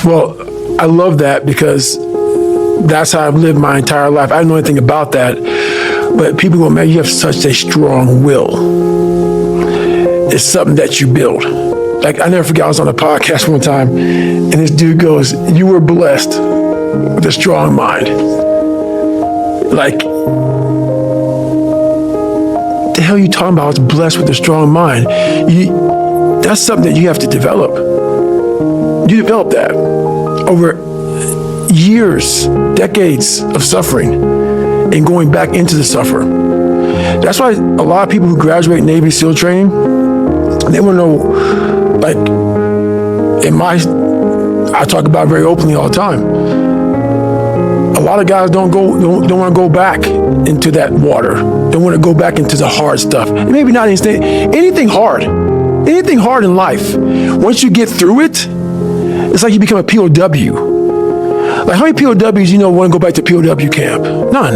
Well, I love that because that's how I've lived my entire life. I don't know anything about that, but people go, man, you have such a strong will. It's something that you build. Like, I never forget, I was on a podcast one time, and this dude goes, you were blessed with a strong mind. Like, the hell are you talking about? I was blessed with a strong mind. That's something that you have to develop. You develop that over years, decades of suffering and going back into the suffer. That's why a lot of people who graduate Navy SEAL training, they want to know, like, I talk about it very openly all the time. A lot of guys don't want to go back into that water. They want to go back into the hard stuff. Maybe not anything hard in life. Once you get through it, it's like you become a POW. Like, how many POWs you know want to go back to POW camp? None.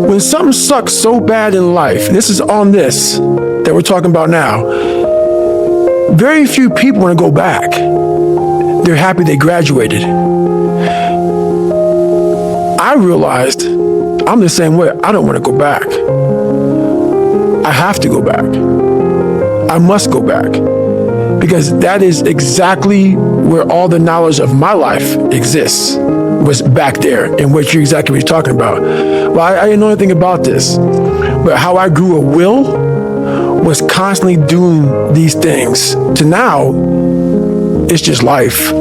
When something sucks so bad in life, and this is on this that we're talking about now, very few people want to go back. They're happy they graduated. I realized I'm the same way. I don't want to go back. I have to go back. I must go back. Because that is exactly where all the knowledge of my life exists, was back there, and what you're talking about. Well, I didn't know anything about this, but how I grew a will was constantly doing these things. To now, it's just life.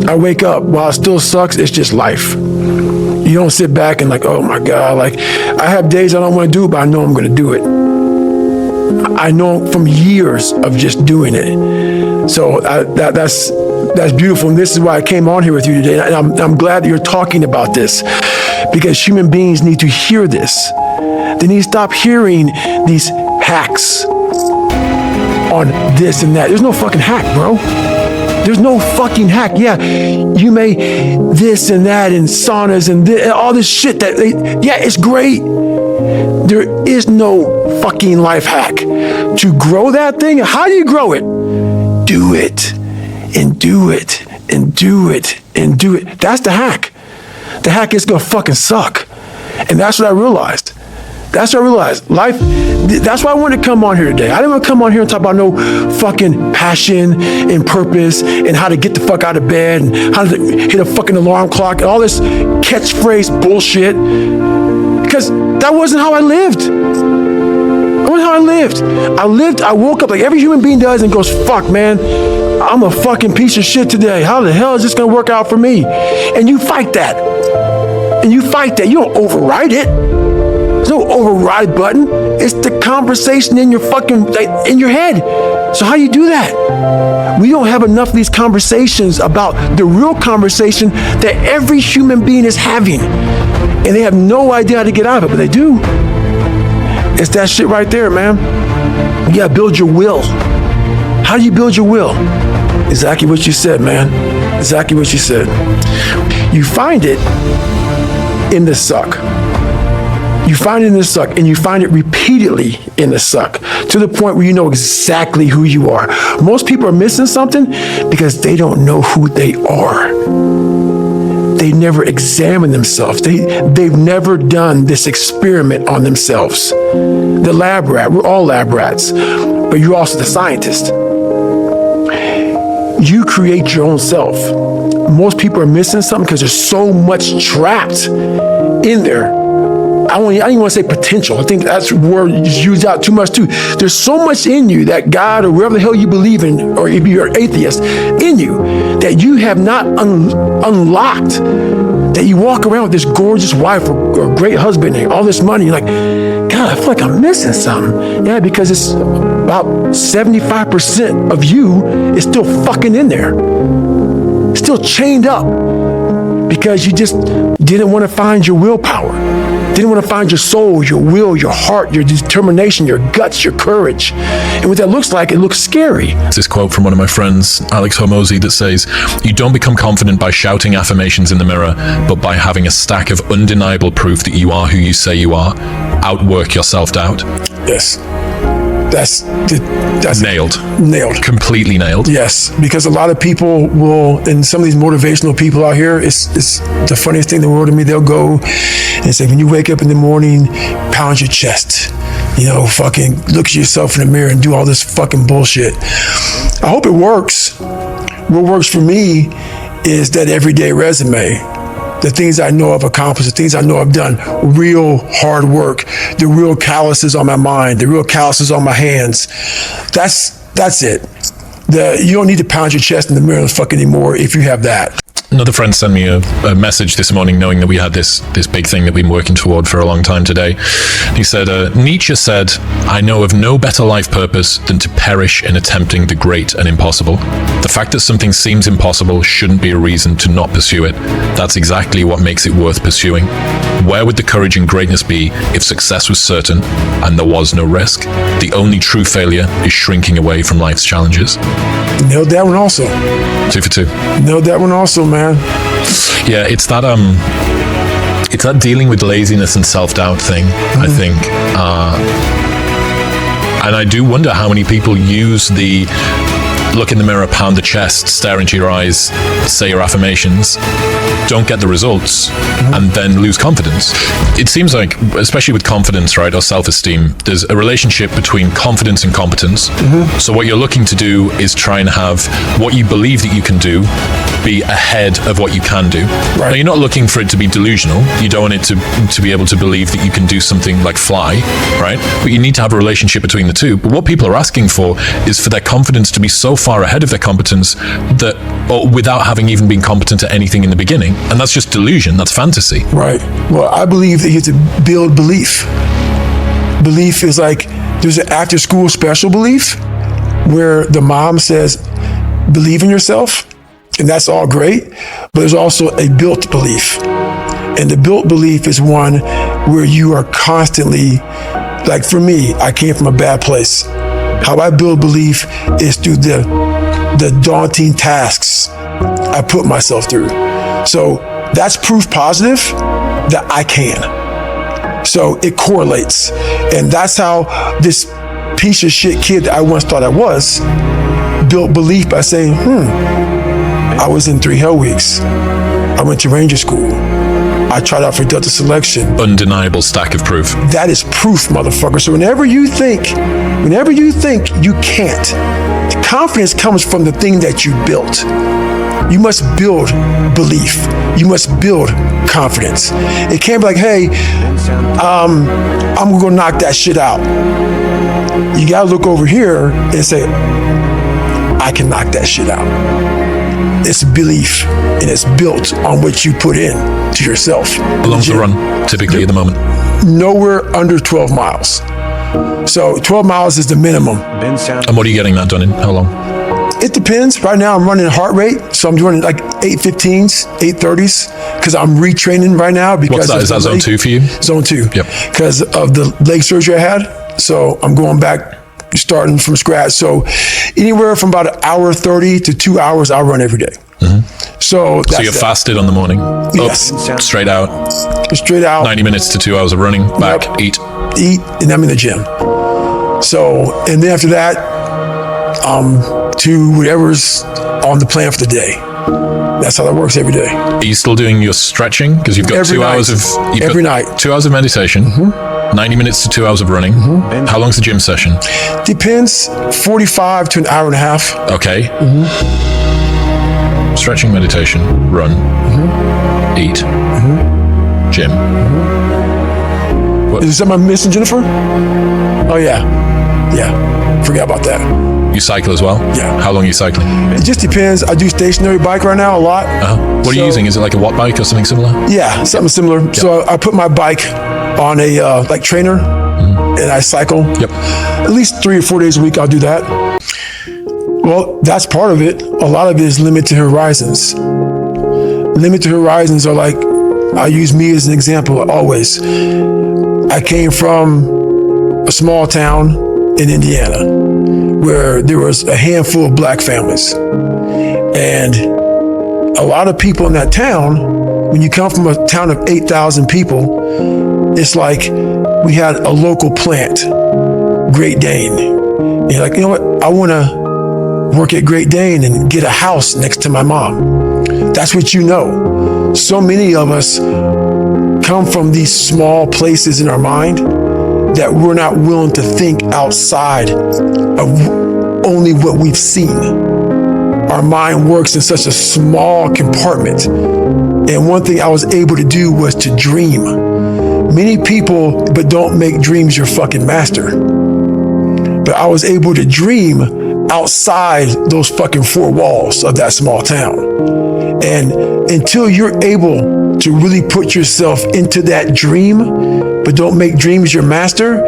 I wake up, while it still sucks, it's just life. You don't sit back and like, oh my God, like, I have days I don't want to do it, but I know I'm going to do it. I know from years of just doing it. So that's beautiful. And this is why I came on here with you today. And I'm glad that you're talking about this, because human beings need to hear this. They need to stop hearing these hacks on this and that. There's no fucking hack, bro. There's no fucking hack. Yeah, you may this and that and saunas and all this shit yeah, it's great. There is no fucking life hack. To grow that thing, how do you grow it? Do it and do it and do it and do it. That's the hack. The hack is gonna fucking suck. And that's what I realized. Life, that's why I wanted to come on here today. I didn't want to come on here and talk about no fucking passion and purpose and how to get the fuck out of bed and how to hit a fucking alarm clock and all this catchphrase bullshit. Because that wasn't how I lived. I woke up like every human being does and goes, fuck, man, I'm a fucking piece of shit today. How the hell is this going to work out for me? And you fight that. You don't override it. There's no override button. It's the conversation in your in your head. So how do you do that? We don't have enough of these conversations about the real conversation that every human being is having. And they have no idea how to get out of it, but they do. It's that shit right there, man. You gotta build your will. How do you build your will? Exactly what you said, man. Exactly what you said. You find it in the suck. You find it in the suck, and you find it repeatedly in the suck, to the point where you know exactly who you are. Most people are missing something because they don't know who they are. They never examine themselves. They've never done this experiment on themselves. The lab rat, we're all lab rats, but you're also the scientist. You create your own self. Most people are missing something because there's so much trapped in there. I don't even want to say potential. I think that's a word you just use out too much too. There's so much in you that God or wherever the hell you believe in, or if you're an atheist, in you that you have not unlocked, that you walk around with this gorgeous wife or great husband and all this money. You're like, God, I feel like I'm missing something. Yeah, because it's about 75% of you is still fucking in there. Still chained up because you just didn't want to find your willpower. Didn't want to find your soul, your will, your heart, your determination, your guts, your courage. And what that looks like, it looks scary. It's this quote from one of my friends, Alex Hormozy, that says, "You don't become confident by shouting affirmations in the mirror, but by having a stack of undeniable proof that you are who you say you are. Outwork your self-doubt." Yes. That's Nailed. nailed. Completely nailed. Yes, because a lot of people will, and some of these motivational people out here, it's the funniest thing in the world to me. They'll go and say, when you wake up in the morning, pound your chest, fucking look at yourself in the mirror and do all this fucking bullshit. I hope it works. What works for me is that everyday resume. The things I know I've accomplished, the things I know I've done, real hard work, the real calluses on my mind, the real calluses on my hands. That's it. You don't need to pound your chest in the mirror anymore if you have that. Another friend sent me a message this morning knowing that we had this big thing that we've been working toward for a long time today. He said, Nietzsche said, "I know of no better life purpose than to perish in attempting the great and impossible. The fact that something seems impossible shouldn't be a reason to not pursue it. That's exactly what makes it worth pursuing. Where would the courage and greatness be if success was certain and there was no risk? The only true failure is shrinking away from life's challenges." Nailed that one also. 2 for 2. Nailed that one also, man. Yeah, it's that dealing with laziness and self-doubt thing, I think. And I do wonder how many people use the look in the mirror, pound the chest, stare into your eyes, say your affirmations, don't get the results, and then lose confidence. It seems like, especially with confidence, right, or self-esteem, there's a relationship between confidence and competence. So what you're looking to do is try and have what you believe that you can do be ahead of what you can do. Right. Now, you're not looking for it to be delusional. You don't want it to be able to believe that you can do something like fly, right? But you need to have a relationship between the two. But what people are asking for is for their confidence to be so far ahead of their competence that, or without having even been competent at anything in the beginning. And that's just delusion. That's fantasy. Right. Well, I believe that you have to build belief. Belief is like, there's an after school special belief where the mom says, believe in yourself. And that's all great. But there's also a built belief. And the built belief is one where you are constantly, like for me, I came from a bad place. How I build belief is through the daunting tasks I put myself through. So that's proof positive that I can. So it correlates. And that's how this piece of shit kid that I once thought I was built belief by saying, I was in 3 hell weeks. I went to Ranger School. I tried out for Delta Selection. Undeniable stack of proof. That is proof, motherfucker. So whenever you think you can't, confidence comes from the thing that you built. You must build belief. You must build confidence. It can't be like, hey, I'm gonna go knock that shit out. You gotta look over here and say, I can knock that shit out. It's belief, and it's built on what you put in to yourself. How long's the run, typically, at the moment? Nowhere under 12 miles. So 12 miles is the minimum. And what are you getting that done in? How long? It depends. Right now I'm running heart rate, so I'm doing like 8:15s, 8:30s, because I'm retraining right now. Because what's that? Is that zone 2 for you? Zone 2. Yep. Because of the leg surgery I had. So I'm going back, starting from scratch. So anywhere from about 1:30 to 2 hours, I run every day. So you're fasted on the morning? Yes. Up, straight out? Straight out. 90 minutes to 2 hours of running, back, eat, and I'm in the gym. So, and then after that, to whatever's on the plan for the day. That's how that works every day. Are you still doing your stretching? Because you've got every 2 night. hours of... Every night. 2 hours of meditation, 90 minutes to 2 hours of running. How long's the gym session? Depends, 45 to an hour and a half. Okay. Stretching, meditation, run, eat, gym. Is there something I'm missing, Jennifer? Oh, yeah. Yeah. Forgot about that. You cycle as well? Yeah. How long are you cycling? It just depends. I do stationary bike right now a lot. What are you using? Is it like a watt bike or something similar? Yeah, something similar. Yep. So I put my bike on a like trainer and I cycle. Yep. At least 3 or 4 days a week I'll do that. Well, that's part of it. A lot of it is limited horizons. Limited horizons are like, I use me as an example always. I came from a small town in Indiana where there was a handful of black families. And a lot of people in that town, when you come from a town of 8,000 people, it's like we had a local plant, Great Dane. And you're like, you know what? I want to work at Great Dane and get a house next to my mom. That's what you know. So many of us come from these small places in our mind that we're not willing to think outside of only what we've seen. Our mind works in such a small compartment. And one thing I was able to do was to dream. Many people, but don't make dreams your fucking master. But I was able to dream outside those fucking four walls of that small town. And until you're able to really put yourself into that dream, but don't make dreams your master,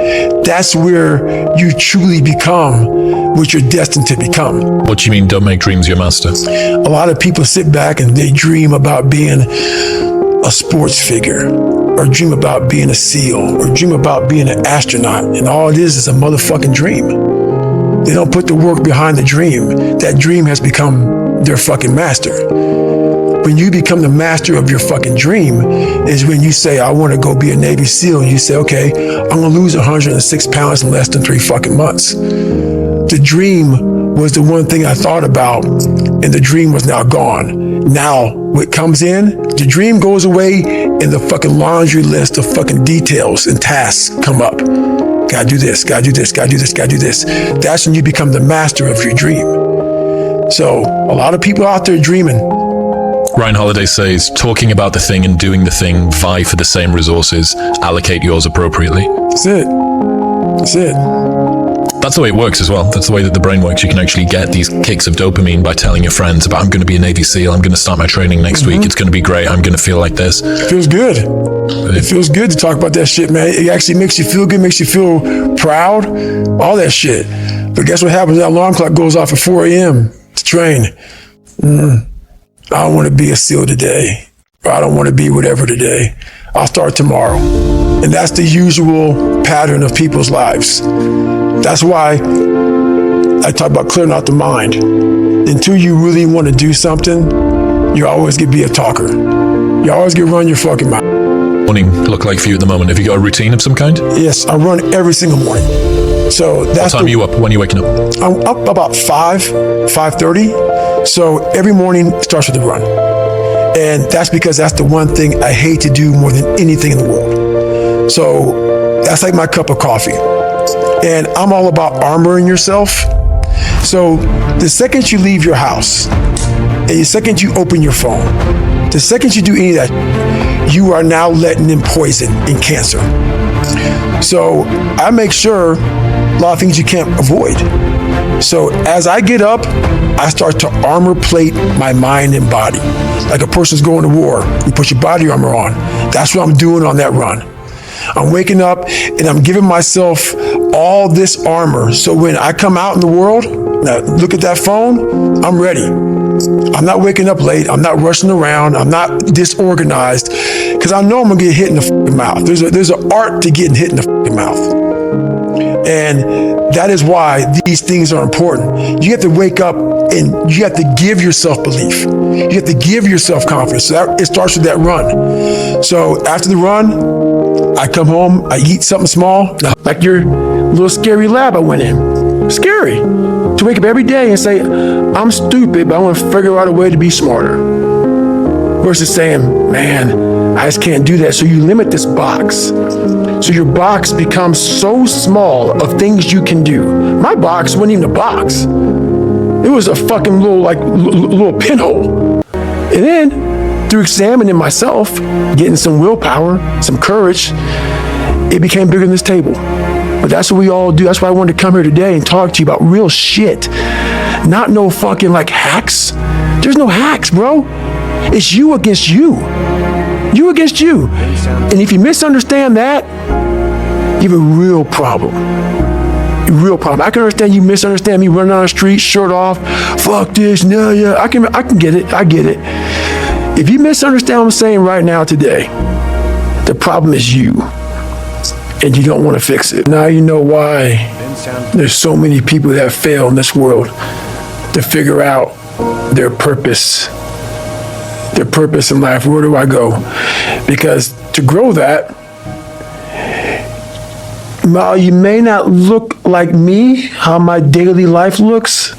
that's where you truly become what you're destined to become. What do you mean, don't make dreams your master? A lot of people sit back and they dream about being a sports figure, or dream about being a SEAL, or dream about being an astronaut, and all it is a motherfucking dream. They don't put the work behind the dream. That dream has become their fucking master. When you become the master of your fucking dream is when you say, I want to go be a Navy SEAL, and you say, okay, I'm going to lose 106 pounds in less than 3 fucking months. The dream was the one thing I thought about, and the dream was now gone. Now, what comes in, the dream goes away, and the fucking laundry list of fucking details and tasks come up. Gotta do this, gotta do this, gotta do this, gotta do this. That's when you become the master of your dream. So, a lot of people out there dreaming. Ryan Holiday says, talking about the thing and doing the thing vie for the same resources. Allocate yours appropriately. That's it. That's it. That's the way it works as well. That's the way that the brain works. You can actually get these kicks of dopamine by telling your friends about, I'm going to be a Navy SEAL. I'm going to start my training next week. It's going to be great. I'm going to feel like this. It feels good. It feels good to talk about that shit, man. It actually makes you feel good, makes you feel proud, all that shit. But guess what happens? That alarm clock goes off at 4 a.m. to train. I don't want to be a SEAL today. Or I don't want to be whatever today. I'll start tomorrow. And that's the usual pattern of people's lives. That's why I talk about clearing out the mind. Until you really want to do something, you always get be a talker. You always get run your fucking mouth. Morning look like for you at the moment? Have you got a routine of some kind? Yes, I run every single morning. So that's what time are you up? When are you waking up? I'm up about 5:30. So every morning starts with a run. And that's because that's the one thing I hate to do more than anything in the world. So that's like my cup of coffee. And I'm all about armoring yourself. So the second you leave your house, and the second you open your phone, the second you do any of that, you are now letting in poison and cancer. So I make sure a lot of things you can't avoid. So as I get up, I start to armor plate my mind and body. Like a person's going to war, you put your body armor on. That's what I'm doing on that run. I'm waking up and I'm giving myself all this armor. So when I come out in the world, now look at that phone, I'm ready. I'm not waking up late. I'm not rushing around. I'm not disorganized because I know I'm gonna get hit in the fucking mouth. There's an art to getting hit in the fucking mouth. And that is why these things are important. You have to wake up and you have to give yourself belief. You have to give yourself confidence. So it starts with that run. So after the run, I come home, I eat something small, like your little scary lab I went in. Scary to wake up every day and say, I'm stupid, but I want to figure out a way to be smarter. Versus saying, man, I just can't do that. So you limit this box. So your box becomes so small of things you can do. My box wasn't even a box. It was a fucking little pinhole. And then through examining myself, getting some willpower, some courage, it became bigger than this table. But that's what we all do. That's why I wanted to come here today and talk to you about real shit. Not no fucking like hacks. There's no hacks, bro. It's you against you. You against you. And if you misunderstand that, you have a real problem. A real problem. I can understand you misunderstand me running down the street, shirt off, fuck this, no, yeah. I can get it. I get it. If you misunderstand what I'm saying right now today, the problem is you. And you don't want to fix it. Now you know why there's so many people that fail in this world to figure out their purpose in life. Where do I go? Because to grow that while you may not look like me, how my daily life looks,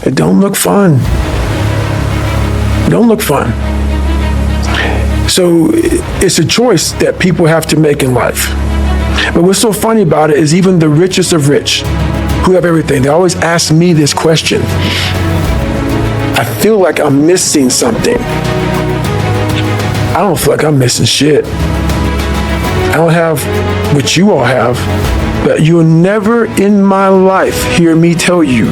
it don't look fun. It don't look fun. So it's a choice that people have to make in life. But what's so funny about it is even the richest of rich, who have everything, they always ask me this question. I feel like I'm missing something. I don't feel like I'm missing shit. I don't have what you all have, but you'll never in my life hear me tell you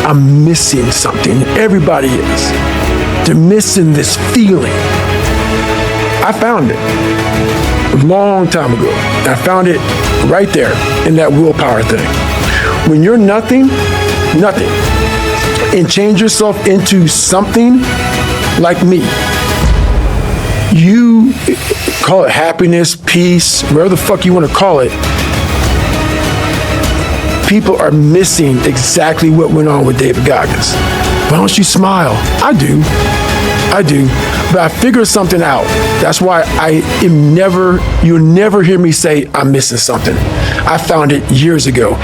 I'm missing something. Everybody is. They're missing this feeling. I found it a long time ago. I found it right there in that willpower thing. When you're nothing, and change yourself into something like me, you call it happiness, peace, whatever the fuck you want to call it, people are missing exactly what went on with David Goggins. Why don't you smile? I do. But I figured something out. That's why you'll never hear me say I'm missing something. I found it years ago.